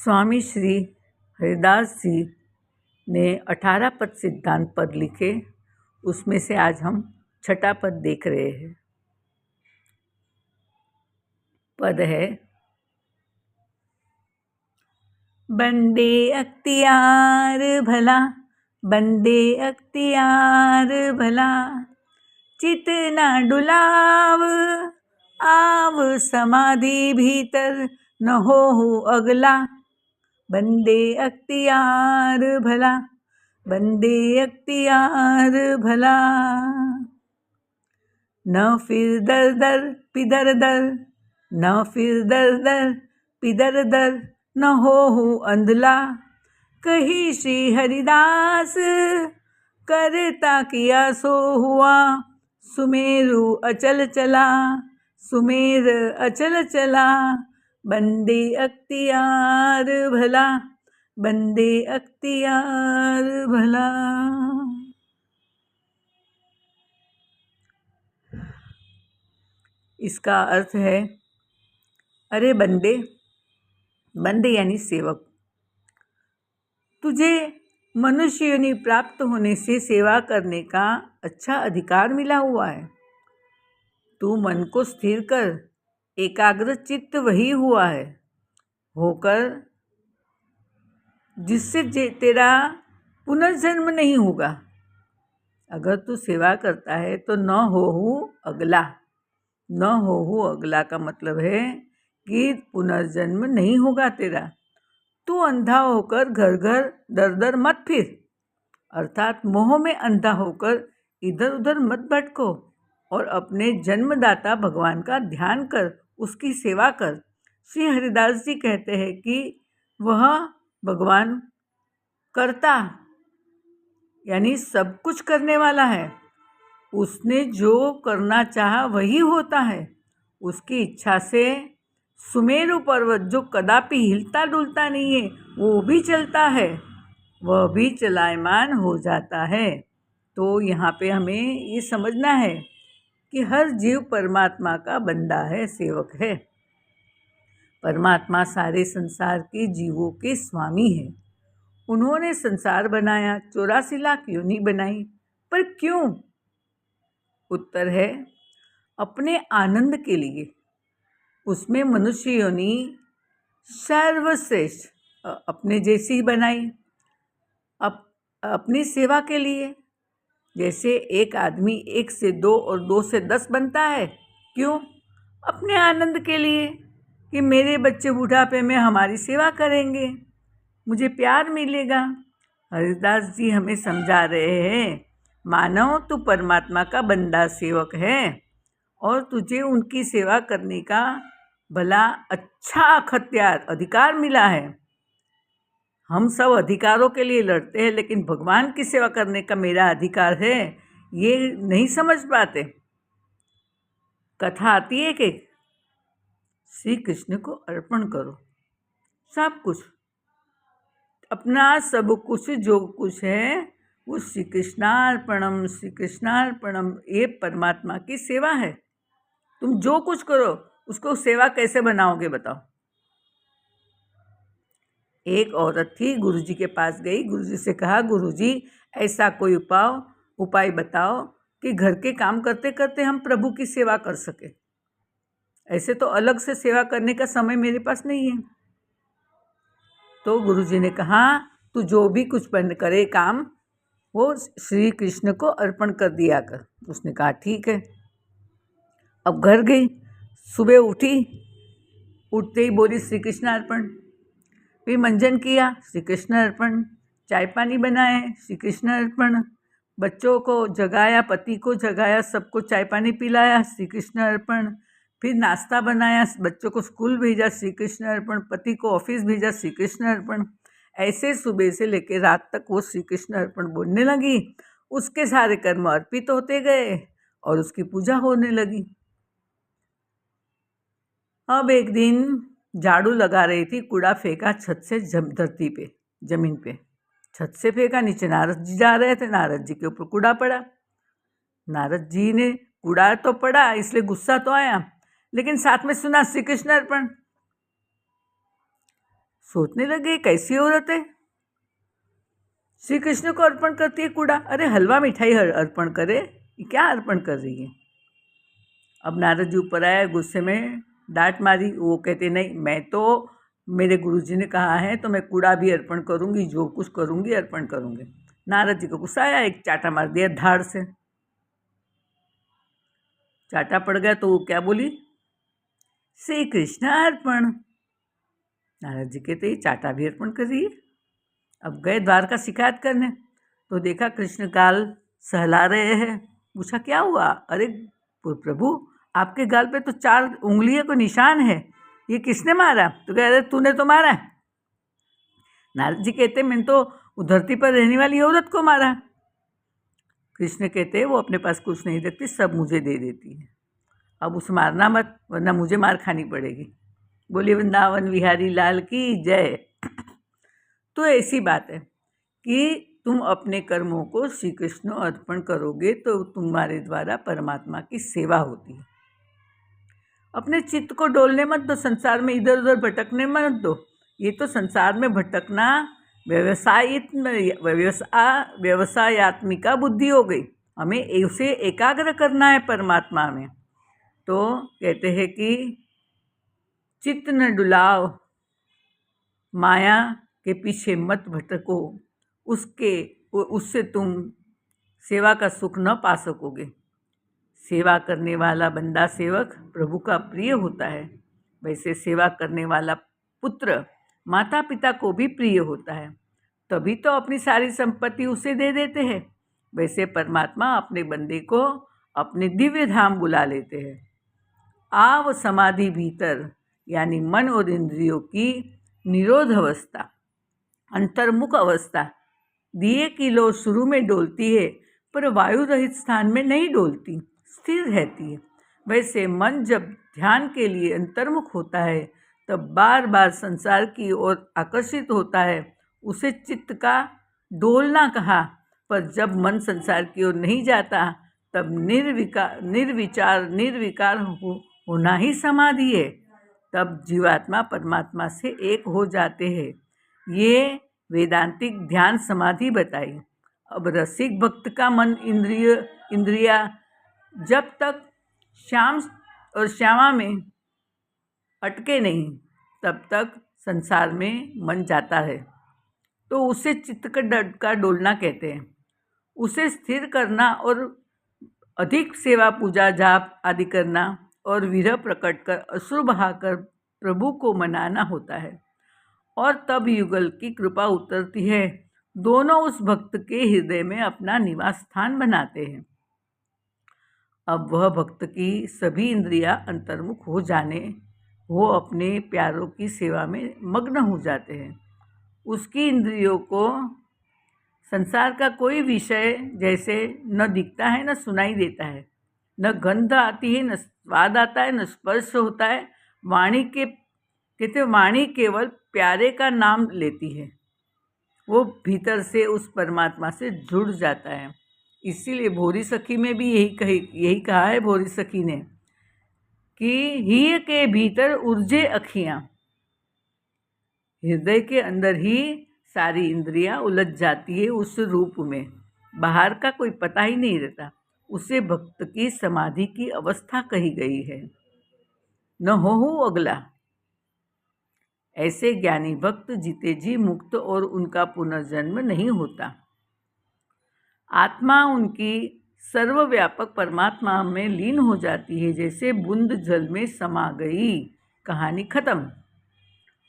स्वामी श्री हरिदास जी ने 18 पद सिद्धांत पद लिखे। उसमें से आज हम छठा पद देख रहे हैं। पद है, बंदे अख्तियार भला, बंदे अख्तियार भला, चित ना डुलाव, आव समाधि भीतर न हो अगला। बंदे अख्तियार भला, बंदे अख्तियार भला, न फिर दर दर पिदर दर, न फिर दर दर पिदर दर, न हो अंधला। कही श्री हरिदास, करता किया सो हुआ, सुमेरु अचल चला, सुमेर अचल चला। बंदे अख्तियार भला, बंदे अख्तियार भला। इसका अर्थ है, अरे बंदे, बंदे यानी सेवक, तुझे मनुष्य योनि प्राप्त होने से सेवा करने का अच्छा अधिकार मिला हुआ है। तू मन को स्थिर कर, एकाग्र चित्त वही हुआ है होकर जिससे तेरा पुनर्जन्म नहीं होगा। अगर तू सेवा करता है तो न हो अगला। न हो अगला का मतलब है कि पुनर्जन्म नहीं होगा तेरा। तू अंधा होकर घर घर दर दर मत फिर, अर्थात मोह में अंधा होकर इधर उधर मत भटको और अपने जन्मदाता भगवान का ध्यान कर, उसकी सेवा कर। श्री हरिदास जी कहते हैं कि वह भगवान कर्ता यानी सब कुछ करने वाला है। उसने जो करना चाहा वही होता है। उसकी इच्छा से सुमेरु पर्वत जो कदापि हिलता डुलता नहीं है वो भी चलता है, वह भी चलायमान हो जाता है। तो यहाँ पे हमें ये समझना है कि हर जीव परमात्मा का बंदा है, सेवक है। परमात्मा सारे संसार के जीवों के स्वामी है। उन्होंने संसार बनाया, 84 लाख योनि बनाई, पर क्यों? उत्तर है, अपने आनंद के लिए। उसमें मनुष्य योनि सर्वश्रेष्ठ अपने जैसी बनाई, अपनी सेवा के लिए। जैसे एक आदमी 1 से 2 और 2 से 10 बनता है, क्यों? अपने आनंद के लिए कि मेरे बच्चे बुढ़ापे में हमारी सेवा करेंगे, मुझे प्यार मिलेगा। हरिदास जी हमें समझा रहे हैं, मानव तू परमात्मा का बंदा सेवक है और तुझे उनकी सेवा करने का भला अच्छा अख्तियार अधिकार मिला है। हम सब अधिकारों के लिए लड़ते हैं, लेकिन भगवान की सेवा करने का मेरा अधिकार है ये नहीं समझ पाते। कथा आती है कि श्री कृष्ण को अर्पण करो सब कुछ, अपना सब कुछ जो कुछ है वो श्री कृष्णार्पणम, श्री कृष्णार्पणम। ये परमात्मा की सेवा है। तुम जो कुछ करो उसको सेवा कैसे बनाओगे बताओ। एक औरत थी, गुरुजी के पास गई, गुरुजी से कहा, गुरुजी ऐसा कोई उपाय बताओ कि घर के काम करते करते हम प्रभु की सेवा कर सके। ऐसे तो अलग से सेवा करने का समय मेरे पास नहीं है। तो गुरुजी ने कहा, तू जो भी कुछ करे काम वो श्री कृष्ण को अर्पण कर दिया कर। उसने कहा ठीक है। अब घर गई, सुबह उठी, उठते ही बोली श्री कृष्ण अर्पण। फिर मंजन किया, श्री कृष्ण अर्पण। चाय पानी बनाए, श्री कृष्ण अर्पण। बच्चों को जगाया, पति को जगाया, सबको चाय पानी पिलाया, श्री कृष्ण अर्पण। फिर नाश्ता बनाया, बच्चों को स्कूल भेजा, श्री कृष्ण अर्पण। पति को ऑफिस भेजा, श्री कृष्ण अर्पण। ऐसे सुबह से लेकर रात तक वो श्री कृष्ण अर्पण बोलने लगी। उसके सारे कर्म अर्पित होते गए और उसकी पूजा होने लगी। अब एक दिन झाड़ू लगा रही थी, कूड़ा फेंका छत से धरती पे, जमीन पे। छत से फेंका, नीचे नारद जी जा रहे थे, नारद जी के ऊपर कूड़ा पड़ा। नारद जी ने कूड़ा तो पड़ा इसलिए गुस्सा तो आया, लेकिन साथ में सुना श्री कृष्ण अर्पण। सोचने लगे कैसी औरत है, श्री कृष्ण को अर्पण करती है कूड़ा। अरे हलवा मिठाई अर्पण करे, ये क्या अर्पण कर रही है। अब नारद जी ऊपर आए, गुस्से में डांट मारी। वो कहते नहीं, मैं तो, मेरे गुरुजी ने कहा है तो मैं कूड़ा भी अर्पण करूंगी, जो कुछ करूंगी अर्पण करूंगी। नारद जी को गुस्सा आया, एक चाटा मार दिया धाड़ से। चाटा पड़ गया तो वो क्या बोली, श्री कृष्ण अर्पण। नारद जी कहते ये चाटा भी अर्पण कर रही है। अब गए द्वारका शिकायत करने, तो देखा कृष्ण गाल सहला रहे हैं। पूछा क्या हुआ। अरे प्रभु, आपके गाल पे तो 4 उंगलियों को निशान है, ये किसने मारा। तो कह रहे तूने तो मारा। नारद जी कहते मैंने तो धरती पर रहने वाली औरत को मारा। कृष्ण कहते वो अपने पास कुछ नहीं रखती, सब मुझे दे देती है। अब उसे मारना मत, वरना मुझे मार खानी पड़ेगी। बोलिए वृंदावन विहारी लाल की जय। तो ऐसी बात है कि तुम अपने कर्मों को श्री कृष्ण अर्पण करोगे तो तुम्हारे द्वारा परमात्मा की सेवा होती है। अपने चित्त को डोलने मत दो, संसार में इधर उधर भटकने मत दो। ये तो संसार में भटकना व्यवसायत्मिका बुद्धि हो गई। हमें उसे एकाग्र करना है परमात्मा में। तो कहते हैं कि चित्त न डुलाओ, माया के पीछे मत भटको, उससे तुम सेवा का सुख न पा सकोगे। सेवा करने वाला बंदा सेवक प्रभु का प्रिय होता है, वैसे सेवा करने वाला पुत्र माता पिता को भी प्रिय होता है, तभी तो अपनी सारी संपत्ति उसे दे देते हैं। वैसे परमात्मा अपने बंदे को अपने दिव्य धाम बुला लेते हैं। आव समाधि भीतर, यानी मन और इंद्रियों की निरोध अवस्था, अंतर्मुख अवस्था। दिए की लौ शुरू में डोलती है, पर वायु रहित स्थान में नहीं डोलती, स्थिर रहती है। वैसे मन जब ध्यान के लिए अंतर्मुख होता है, तब बार बार संसार की ओर आकर्षित होता है। उसे चित्त का डोलना कहा। पर जब मन संसार की ओर नहीं जाता, तब निर्विकार होना ही समाधि है। तब जीवात्मा परमात्मा से एक हो जाते हैं। ये वेदांतिक ध्यान समाधि बताई। अब रसिक भक्त का मन इंद्रिया जब तक श्याम और श्यामा में अटके नहीं, तब तक संसार में मन जाता है। तो उसे चित्त का डोलना कहते हैं। उसे स्थिर करना और अधिक सेवा पूजा जाप आदि करना और विरह प्रकट कर अश्रु बहाकर प्रभु को मनाना होता है। और तब युगल की कृपा उतरती है। दोनों उस भक्त के हृदय में अपना निवास स्थान बनाते हैं। अब वह भक्त की सभी इंद्रियां अंतर्मुख हो जाने, वो अपने प्यारों की सेवा में मग्न हो जाते हैं। उसकी इंद्रियों को संसार का कोई विषय जैसे न दिखता है, न सुनाई देता है, न गंध आती है, न स्वाद आता है, न स्पर्श होता है। वाणी केवल प्यारे का नाम लेती है। वो भीतर से उस परमात्मा से जुड़ जाता है। इसीलिए भोरी सखी में भी यही कहा है भोरी सखी ने कि ही के भीतर उर्जे अखियाँ। हृदय के अंदर ही सारी इंद्रियां उलझ जाती है उस रूप में, बाहर का कोई पता ही नहीं रहता। उसे भक्त की समाधि की अवस्था कही गई है। न हो अगला। ऐसे ज्ञानी भक्त जीते जी मुक्त और उनका पुनर्जन्म नहीं होता। आत्मा उनकी सर्वव्यापक परमात्मा में लीन हो जाती है, जैसे बूंद जल में समा गई। कहानी खत्म।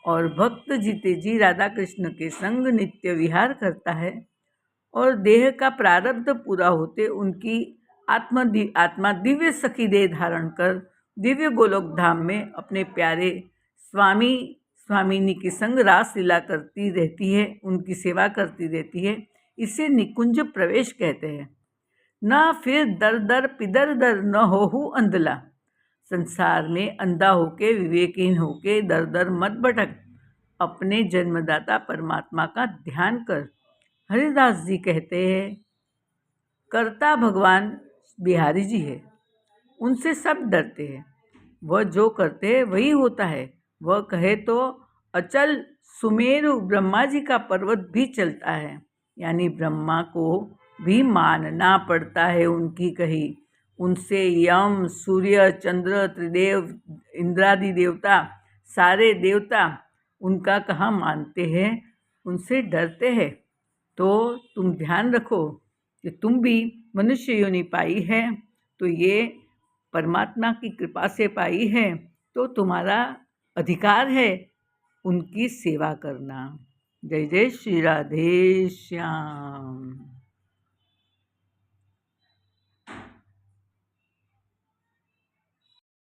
और भक्त जीते जी राधा कृष्ण के संग नित्य विहार करता है और देह का प्रारब्ध पूरा होते उनकी आत्मा दिव्य सखी देह धारण कर दिव्य गोलोक धाम में अपने प्यारे स्वामिनी के संग रास लीला करती रहती है, उनकी सेवा करती रहती है। इसे निकुंज प्रवेश कहते हैं। न फिर दर दर पिदर दर न हो अंधला। संसार में अंधा होके विवेकहीन होके दर दर मत भटक, अपने जन्मदाता परमात्मा का ध्यान कर। हरिदास जी कहते हैं, कर्ता भगवान बिहारी जी है, उनसे सब डरते हैं। वह जो करते हैं वही होता है। वह कहे तो अचल सुमेरु ब्रह्मा जी का पर्वत भी चलता है, यानी ब्रह्मा को भी मानना पड़ता है उनकी कही। उनसे यम, सूर्य, चंद्र, त्रिदेव, इंद्रादि देवता, सारे देवता उनका कहाँ मानते हैं, उनसे डरते हैं। तो तुम ध्यान रखो कि तुम भी मनुष्य योनि पाई है तो ये परमात्मा की कृपा से पाई है, तो तुम्हारा अधिकार है उनकी सेवा करना। जय जय श्री राधे श्याम।